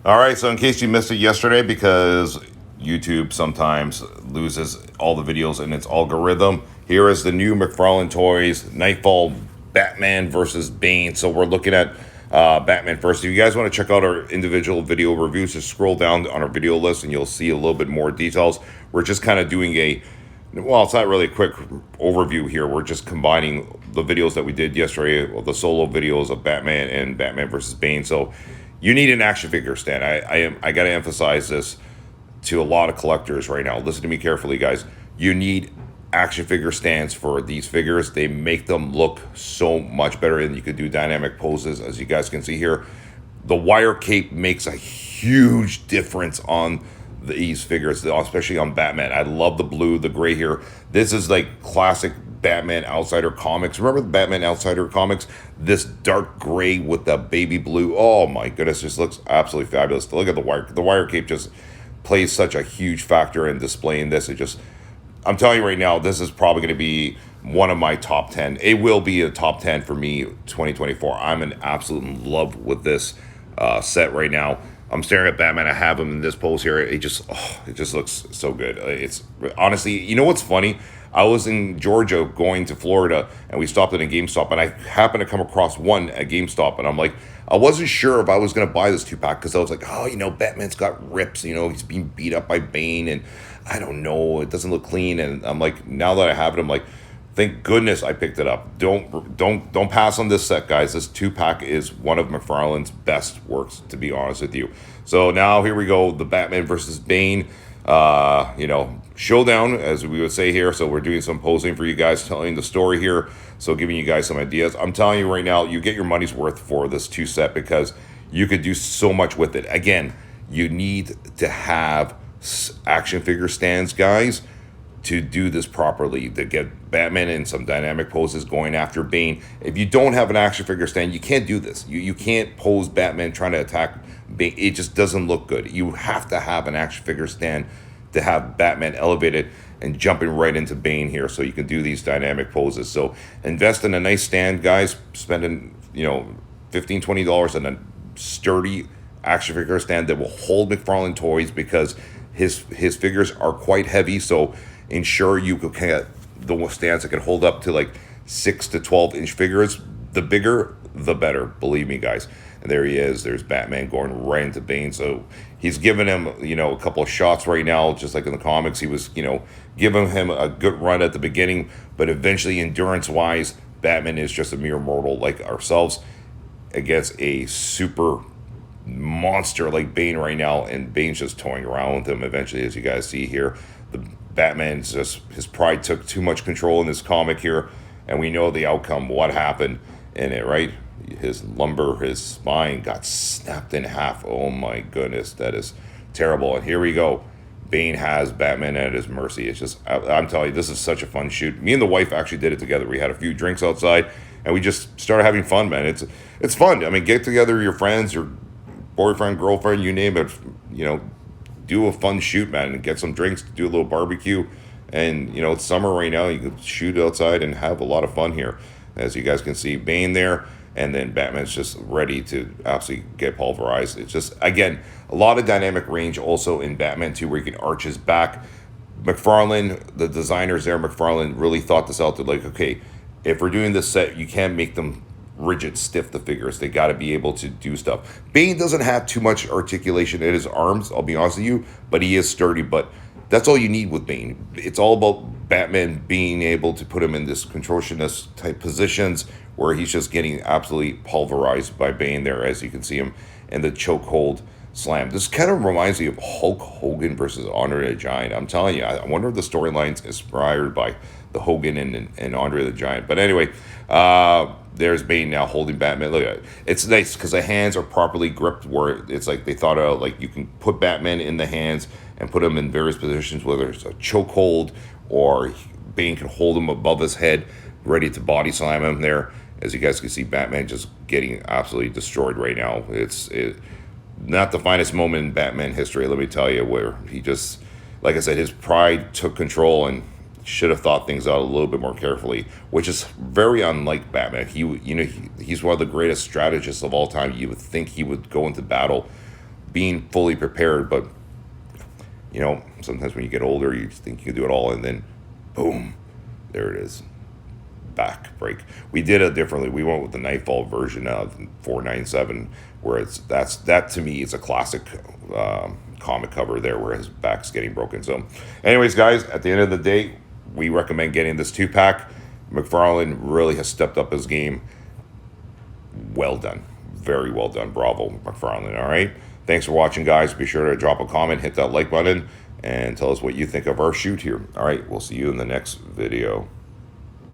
All right, so in case you missed it yesterday, because YouTube sometimes loses all the videos in its algorithm, here is the new McFarlane Toys Nightfall Batman versus Bane. So we're looking at Batman first. If you guys want to check out our individual video reviews, just scroll down on our video list and you'll see a little bit more details. We're just kind of doing well, it's not really a quick overview here. We're just combining the videos that we did yesterday, the solo videos of Batman and Batman versus Bane. So you need an action figure stand. I got to emphasize this to a lot of collectors right now. Listen to me carefully, guys. You need action figure stands for these figures. They make them look so much better, and you can do dynamic poses, as you guys can see here. The wire cape makes a huge difference on these figures, especially on Batman. I love the blue, the gray here. This is like classic Batman Outsider comics. Remember the Batman Outsider comics? This dark gray with the baby blue. Oh my goodness, just looks absolutely fabulous. Look at the wire. The wire cape just plays such a huge factor in displaying this. I'm telling you right now, this is probably going to be one of my top 10. It will be a top 10 for me 2024. I'm in absolute love with this set right now. I'm staring at Batman. I have him in this pose here. It just looks so good. It's honestly, you know what's funny? I was in Georgia going to Florida, and we stopped at a GameStop, and I happened to come across one at GameStop, and I'm like, I wasn't sure if I was going to buy this 2-pack because I was like, oh, Batman's got rips, he's being beat up by Bane, and I don't know, it doesn't look clean, and I'm like, now that I have it, I'm like, thank goodness I picked it up. Don't pass on this set, guys. This 2-pack is one of McFarlane's best works, to be honest with you. So now here we go, the Batman versus Bane, showdown, as we would say here. So we're doing some posing for you guys, telling the story here. So giving you guys some ideas. I'm telling you right now, you get your money's worth for this 2 set because you could do so much with it. Again, you need to have action figure stands, guys, to do this properly, to get Batman in some dynamic poses going after Bane. If you don't have an action figure stand, you can't do this. You can't pose Batman trying to attack Bane. It just doesn't look good. You have to have an action figure stand to have Batman elevated and jumping right into Bane here so you can do these dynamic poses. So invest in a nice stand, guys. Spending, $15-20 on a sturdy action figure stand that will hold McFarlane Toys because his figures are quite heavy. So ensure you can get the stands that can hold up to like 6 to 12 inch figures. The bigger, the better. Believe me, guys. And there he is. There's Batman going right into Bane. So he's giving him, a couple of shots right now, just like in the comics. He was, giving him a good run at the beginning, but eventually, endurance-wise, Batman is just a mere mortal like ourselves against a super monster like Bane right now, and Bane's just toying around with him eventually, as you guys see here. The Batman's just, his pride took too much control in this comic here, and we know the outcome, what happened in it, right? His spine got snapped in half. Oh my goodness, that is terrible. And here we go. Bane has Batman at his mercy. It's just, I'm telling you, this is such a fun shoot. Me and the wife actually did it together. We had a few drinks outside, and we just started having fun, man. It's fun. I mean, get together your friends, your boyfriend, girlfriend, you name it. Do a fun shoot, man, and get some drinks, do a little barbecue. And, it's summer right now. You can shoot outside and have a lot of fun here. As you guys can see, Bane there. And then Batman's just ready to absolutely get pulverized. It's just, again, a lot of dynamic range also in Batman 2 where you can arch his back. McFarlane, the designers there, McFarlane really thought this out. They're like, okay, if we're doing this set, you can't make them rigid, stiff, the figures. They got to be able to do stuff. Bane doesn't have too much articulation in his arms, I'll be honest with you, but he is sturdy. But that's all you need with Bane. It's all about Batman being able to put him in this contortionist type positions where he's just getting absolutely pulverized by Bane there, as you can see him in the chokehold slam. This kind of reminds me of Hulk Hogan versus Andre the Giant. I'm telling you, I wonder if the storyline's inspired by the Hogan and Andre the Giant. But anyway, there's Bane now holding Batman. Look at it. It's nice because the hands are properly gripped where it's like they thought out, like you can put Batman in the hands and put him in various positions, whether it's a chokehold or Bane can hold him above his head, ready to body slam him there. As you guys can see, Batman just getting absolutely destroyed right now. It's not the finest moment in Batman history, let me tell you, where he just, like I said, his pride took control and should have thought things out a little bit more carefully, which is very unlike Batman. He's one of the greatest strategists of all time. You would think he would go into battle being fully prepared. But you know, sometimes when you get older, you think you can do it all, and then boom, there it is. Back break. We did it differently. We went with the Knightfall version of 497, where that to me is a classic comic cover there, where his back's getting broken. So, anyways, guys, at the end of the day, we recommend getting this 2-pack. McFarlane really has stepped up his game. Well done, very well done. Bravo, McFarlane. All right. Thanks for watching, guys. Be sure to drop a comment, hit that like button, and tell us what you think of our shoot here. All right, we'll see you in the next video.